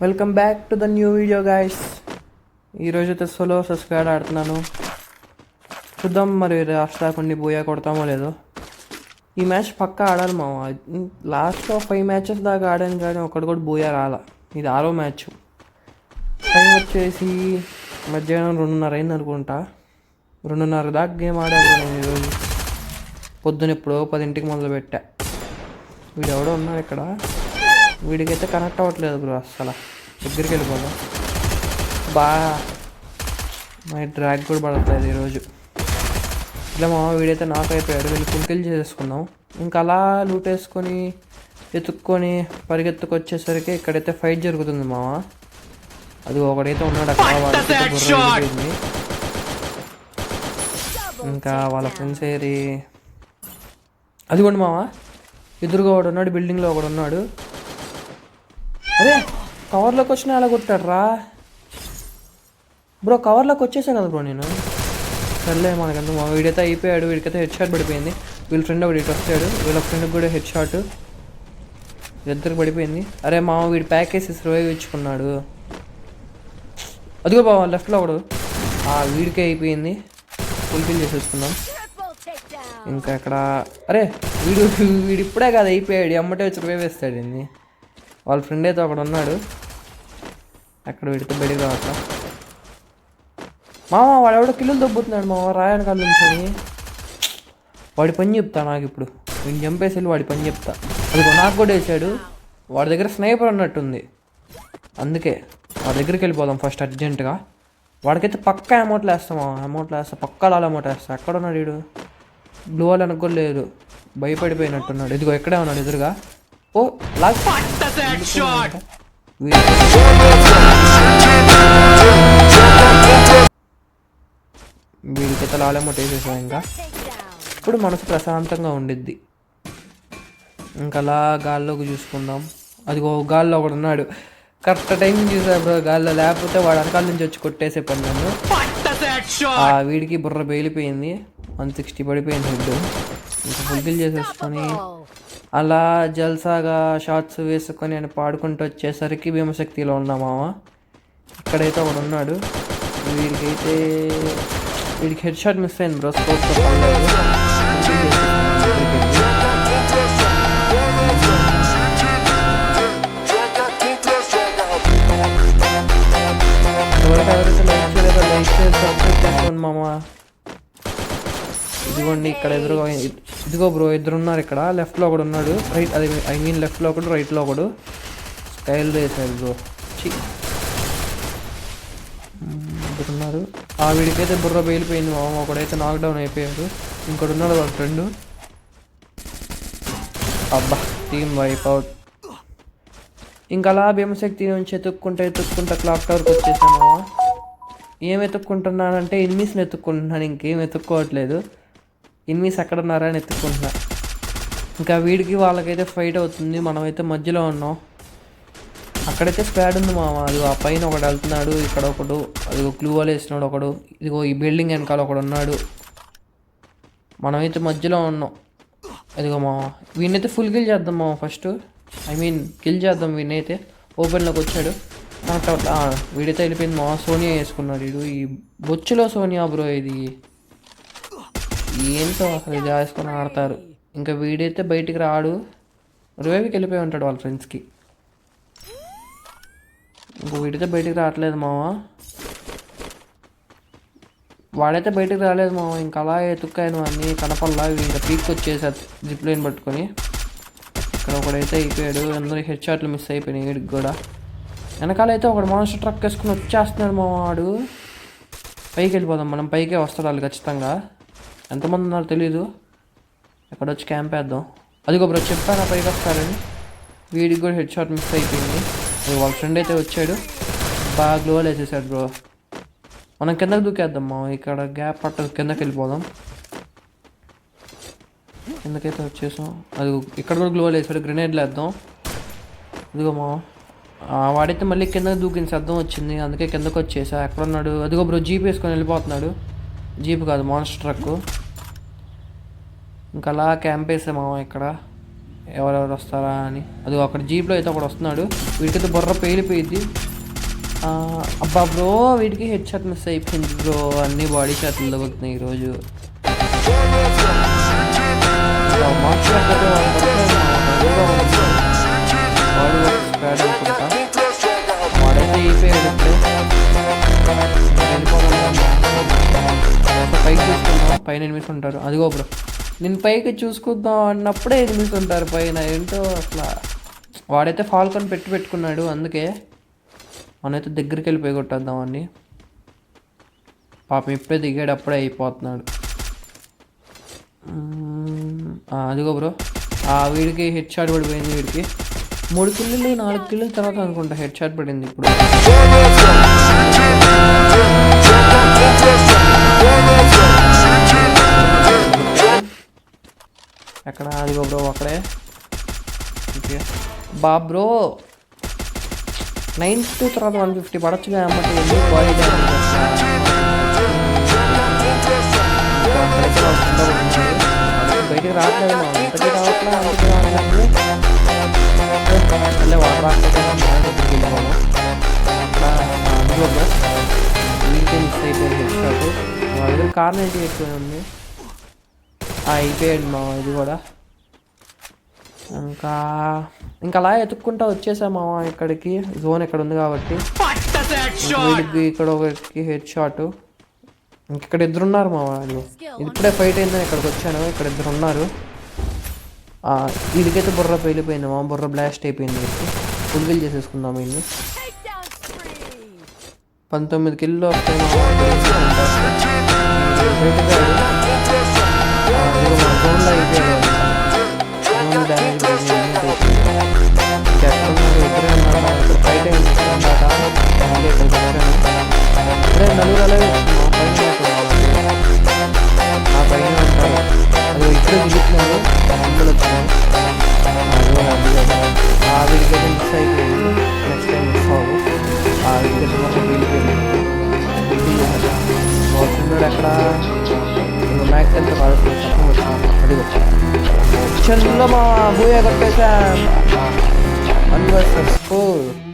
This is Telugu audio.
Welcome back to the new video guys. ఈరోజు అయితే సోలో స్క్వాడ్ ఆడుతున్నాను. చూద్దాం మరి లాస్ట్ దాకా బోయా కొడతామో లేదో. ఈ మ్యాచ్ పక్కా ఆడాలి మామ. లాస్ట్లో 5 మ్యాచెస్ దాకా ఆడాను కానీ ఒకటి కూడా బోయా రాలా. ఇది 6వ మ్యాచ్. టైం వచ్చేసి మధ్యాహ్నం 2:30 అయింది అనుకుంటా. 2:30 దాకా గేమ్ ఆడాను నేను ఈరోజు. పొద్దున ఎప్పుడో 10ంటికి మొదలుపెట్టా. వీడు ఎవడో ఉన్నాడు ఇక్కడ. వీడికైతే కనెక్ట్ అవ్వట్లేదు బ్రో అసలు. దగ్గరికి వెళ్ళిపోదాం. మా డ్రాగ్ కూడా పడట్లేదు ఈరోజు. ఇలా మా వీడైతే నాకు అయిపోయాడు. వీళ్ళు కిల్ చేసుకున్నాం. ఇంకా అలా లూట్ వేసుకొని ఎత్తుక్కొని పరిగెత్తుకొచ్చేసరికి ఇక్కడైతే ఫైట్ జరుగుతుంది మామ. అది ఒకడైతే ఉన్నాడు అక్కడ. వాడికి ఇంకా వాళ్ళ ఫ్రెండ్స్ ఏరి అదిగోండి మామ. ఎదురుగా ఒకడు ఉన్నాడు, బిల్డింగ్లో ఒకడు ఉన్నాడు. అరే కవర్లోకి వచ్చినా అలా కొట్టాడు రా బ్రో. కవర్లోకి వచ్చేసా కదా బ్రో నేను. సర్లే మనకంత మా వీడైతే అయిపోయాడు. వీడికైతే హెడ్ షాట్ పడిపోయింది. వీళ్ళ ఫ్రెండ్ ఒకటి ఇటు వస్తాడు. వీళ్ళ ఫ్రెండ్కి కూడా హెడ్ షాట్. ఇద్దరికి పడిపోయింది. అరే మామ వీడు ప్యాక్ వేసి రివైవ్ ఇచ్చుకున్నాడు. అదిగో బావ లెఫ్ట్లో ఒకడు. వీడికే అయిపోయింది. ఫుల్ఫిల్ చేసేసుకున్నాం. ఇంకా ఇక్కడ అరే వీడు ఇప్పుడే కాదు అయిపోయాడు. అమ్మటే వచ్చి రివైవ్ వేస్తాడండి. వాళ్ళ ఫ్రెండ్ అయితే ఒకడు ఉన్నాడు అక్కడ. వీడితో బయటికి రావట్లా మామ. వాడు ఎవడో కిల్లులు దొబ్బుతున్నాడు మామ రాయని కాళ్ళు నుంచొని. వాడి పని చెప్తా నాకు ఇప్పుడు. వీడిని చంపేసి వాడి పని చెప్తా. అది నాకు కూడా వేసాడు. వాడి దగ్గర స్నైపర్ అన్నట్టుంది. అందుకే వాడి దగ్గరికి వెళ్ళిపోదాం ఫస్ట్ అర్జెంటుగా. వాడికైతే పక్కా అమౌంట్లు వేస్తాం. అమౌంట్లు వేస్తా పక్కా లాల అమౌంట్ వేస్తా. ఎక్కడ ఉన్నాడు వీడు? బ్లూ వాళ్ళు అనుకోలేదు. భయపడిపోయినట్టున్నాడు. ఇదిగో ఎక్కడే ఉన్నాడు ఎదురుగా. ఓ వీడికైతే లాలేమో వేసేసాం. ఇంకా ఇప్పుడు మనసు ప్రశాంతంగా ఉండిద్ది. ఇంకా అలా గాల్లోకి చూసుకుందాం. అదిగో గాల్లో ఒకడు ఉన్నాడు. కరెక్ట్ టైం చూసా బ్రో గాల్లో. లేకపోతే వాడు వెనకాల నుంచి వచ్చి కొట్టేసే పని నన్ను. వీడికి బుర్ర బేలిపోయింది. 160 పడిపోయింది హెడ్. ఇంకా ఫుల్ఫిల్ చేసేసుకొని అలా జల్సాగా షార్ట్స్ వేసుకొని నేను పాడుకుంటూ వచ్చేసరికి భీమశక్తిలో ఉన్నా మామ. ఇక్కడైతే ఒకడు ఉన్నాడు. వీడికి హెడ్ షాట్ మిస్ అయింది బ్రో. స్కోప్తో మామ. ఇదిగోండి ఇక్కడ ఎదురుగా. ఇదిగో బ్రో ఇద్దరున్నారు ఇక్కడ. లెఫ్ట్లో ఒకడు ఉన్నాడు. రైట్ లెఫ్ట్లో ఒకడు, రైట్లో ఒకడు. స్టైల్ వేసాడు బ్రో. ఇద్దరున్నారు. వీడికైతే బుర్ర బేలిపోయింది మామ. ఒకడైతే నాక్డౌన్ అయిపోయాడు. ఇంకోటి ఉన్నాడు వాళ్ళ ఫ్రెండ్. అబ్బా టీమ్ వైప్ అవుట్. ఇంకా అలా భీమశక్తి నుంచి ఎత్తుక్కుంటా క్లాక్ టవర్కి వచ్చేసాను. ఏం ఎత్తుక్కుంటున్నానంటే ఎనిమీస్ని ఎత్తుక్కుంటున్నాను. ఇంకేం ఎత్తుక్కోవట్లేదు. ఎనిమీస్ ఎక్కడ ఉన్నారా అని ఎత్తుక్కుంటున్నా. ఇంకా వీడికి వాళ్ళకైతే ఫైట్ అవుతుంది. మనమైతే మధ్యలో ఉన్నాం. అక్కడైతే స్క్వాడ్ ఉంది మామ. అది ఆ పైన ఒకడు వెళ్తున్నాడు. ఇక్కడ ఒకడు. అదిగో క్లూ వాల్ వేసినాడు ఒకడు. ఇదిగో ఈ బిల్డింగ్ వెనకాల ఒకడు ఉన్నాడు. మనమైతే మధ్యలో ఉన్నాం. అదిగో మామ వీడినైతే ఫుల్ కిల్ చేద్దాం మామ ఫస్ట్. కిల్ చేద్దాం వీడినైతే. ఓపెన్లోకి వచ్చాడు. వీడైతే వెళ్ళిపోయింది మామ. సోనియా వేసుకున్నాడు వీడు. ఈ బొచ్చులో సోనియా బ్రో. ఇది ఏంటో అసలు ఇది వేసుకొని ఆడతారు. ఇంకా వీడైతే బయటికి రాడు. రివైవ్కి వెళ్ళిపోయి ఉంటాడు వాళ్ళ ఫ్రెండ్స్కి. ఇంకో వీడైతే బయటికి రావట్లేదు మామ. వాడైతే బయటికి రాలేదు మామ. ఇంకా అలా ఎత్తుక్కాయను అన్నీ కనపల్లా. ఇంకా పీక్ వచ్చేసారు జిప్ లైన్ పట్టుకొని. ఇక్కడ ఒకడైతే అయిపోయాడు. అందరికి హెడ్ షాట్లు మిస్ అయిపోయినాయి వీడికి కూడా. వెనకాలైతే ఒకడు మాన్స్టర్ ట్రక్ వేసుకుని వచ్చేస్తున్నాడు మామ. వాడు పైకి వెళ్ళిపోదాం మనం. పైకే వస్తాడు వాళ్ళు ఖచ్చితంగా. ఎంతమంది ఉన్నారో తెలీదు. ఎక్కడ వచ్చి క్యాంప్ వేద్దాం. అదిగో బ్రో చెప్పాను పైకి వస్తారని. వీడికి కూడా హెడ్ షాట్ మిస్ అయిపోయింది. వాళ్ళ ఫ్రెండ్ అయితే వచ్చాడు. బాగా గ్లోవల్ వేసేసాడు బ్రో. మనం కిందకి దూకేద్దాం మా. ఇక్కడ గ్యాప్ పట్టదు. కిందకి వెళ్ళిపోదాం. కిందకైతే వచ్చేసాం. అది ఇక్కడ కూడా గ్లోవల్ వేసాడు. గ్రెనేడ్లు వేద్దాం. ఇదిగో మా వాడైతే మళ్ళీ కిందకి దూకిన శబ్దం వచ్చింది. అందుకే కిందకి వచ్చేసా. ఎక్కడ ఉన్నాడు? అదిగో బ్రో జీప్ వేసుకొని వెళ్ళిపోతున్నాడు. జీప్ కాదు మాన్స్టర్ ట్రక్. ఇంకా అలా క్యాంప్ వేసామా ఇక్కడ. ఎవరెవరు వస్తారా అని. అది అక్కడ జీప్లో అయితే ఒకడు వస్తున్నాడు. వీడికైతే బుర్ర పేలిపోయింది. అబ్బా బ్రో, వీడికి హెడ్ షాట్ మిస్ అయిపోయింది బ్రో. అన్ని బాడీ షాట్లు తగ్గుతున్నాయి ఈరోజు. వాడైతే అయిపోయాడు ఇప్పుడే. పైకి చూసుకుందాం, పైన ఎనిమిస్ ఉంటారు. అదిగో బ్రో, నేను పైకి చూసుకుందాం అన్నప్పుడే ఎనిమిస్ ఉంటారు పైన. ఏంటో అట్లా. వాడైతే ఫాల్కన్ పెట్టుకున్నాడు, అందుకే మనైతే దగ్గరికి వెళ్ళిపోయి కొట్టేద్దామని. పాపం ఇప్పుడే దిగాడు, అప్పుడే అయిపోతున్నాడు. అదిగో బ్రో, వీడికి హెడ్ షాట్ పడిపోయింది. వీడికి 3 కిల్లులు 4 కిల్లుల తర్వాత అనుకుంటా హెడ్ షాట్ పడింది ఇప్పుడు. ఎక్కడ? అదిగో బ్రో అక్కడే. ఓకే బ్రో, 92 తర్వాత 150 పడచ్చుగా అమ్మటి. ఎందుకు బాడీ బయటికి రావట్లేదు, అంతకి రావట్లే, అంతకి రావట్లేదు. మళ్ళీ వాటర్ రాకపోతే వెళ్ళిపోను. అదిగో బ్రో, వీకే మిస్ అయిపోయింది హెడ్ షాట్. మా దగ్గర కార్ 90 ఎక్కువ ఉంది. అయిపోయాడు మా ఇది కూడా. ఇంకా అలా ఎత్తుక్కుంటా వచ్చేసామా ఇక్కడికి. జోన్ ఇక్కడ ఉంది కాబట్టి. వీడికి ఇక్కడ ఒకరికి హెడ్ షాట్. ఇంకెక్కడ ఇద్దరున్నారు మా వాళ్ళు. ఇప్పుడే ఫైట్ అయిందని ఇక్కడికి వచ్చాను. ఇక్కడ ఇద్దరు ఉన్నారు. వీడికైతే బుర్ర పేలిపోయింది మా. బుర్ర బ్లాస్ట్ అయిపోయింది. ఫుల్ కిల్ చేసేసుకుందాం వీడిని. 19 కిల్లో వస్తాయి మా. జోన్లో అయిపోయాడు. జోన్ డ్యామేజ్ ఇద్దరే ఉన్నారు. ఫైట్ అయింది ఇప్పుడే. నలుగురు అలాగే ఆ పైన ఉంటారు. అది ఇప్పుడే దిగుతున్నారు. అందులో వచ్చాను. ఆ వీడికైతే మిస్ అయిపోయింది. నెక్స్ట్ టైం మిస్ అవ్వదు. ఆ వీడికైతే మొత్తం వెళ్ళిపోయింది. వస్తున్నాడు ఎక్కడ? మ్యాక్స్ ఎంత అది చంద్రమా బూయ కొట్టేసా. 1 vs 4.